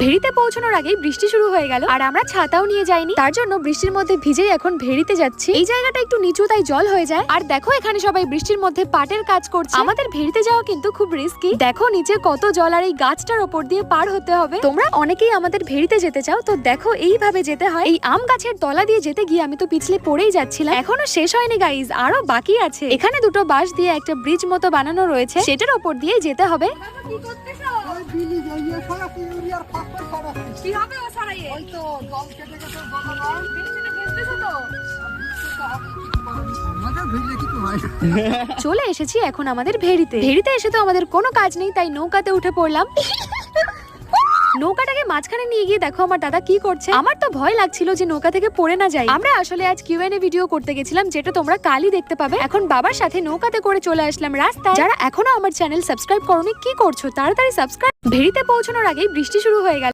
ভেড়িতে পৌঁছানোর আগেই বৃষ্টি শুরু হয়ে গেল আর আমরা ছাতাও নিয়ে যাইনি, তার জন্য বৃষ্টির মধ্যে ভিজেই এখন ভেড়িতে যাচ্ছি। এই জায়গাটা একটু নিচু তাই জল হয়ে যায়। আর দেখো এখানে সবাই বৃষ্টির মধ্যে পাটের কাজ করছে। আমাদের ভেড়িতে যাওয়া কিন্তু খুব রিস্কি। দেখো নিচে কত জল আর এই গাছটার ওপর দিয়ে পার হতে হবে। তোমরা অনেকেই আমাদের ভেড়িতে যেতে চাও, তো দেখো এইভাবে যেতে হয়। এই আম গাছের তলা দিয়ে যেতে গিয়ে আমি তো পিছলে পড়েই যাচ্ছিলাম। এখনো শেষ হয়নি গাইজ, আরো বাকি আছে। এখানে দুটো বাঁশ দিয়ে একটা ব্রিজ মতো বানানো রয়েছে, সেটার ওপর দিয়ে যেতে হবে। চলে এসেছি এখন আমাদের ভেড়িতে। ভেড়িতে এসে তো আমাদের কোনো কাজ নেই, তাই নৌকাতে উঠে পড়লাম। নৌকাটাকে মাঝখানে নিয়ে গিয়ে দেখো আমার দাদা কি করছে। আমার তো ভয় লাগছিল যে নৌকা থেকে পড়ে না যায়। আমরা আসলে আজ কিউএনএ ভিডিও করতে গেছিলাম, যেটা তোমরা কালই দেখতে পাবে। এখন বাবার সাথে নৌকাতে করে চলে আসলাম রাস্তায়। যারা এখনো আমার চ্যানেল সাবস্ক্রাইব করোনি, কি করছো? তাড়াতাড়ি সাবস্ক্রাইব। ভেড়িতে পৌঁছানোর আগেই বৃষ্টি শুরু হয়ে গেল।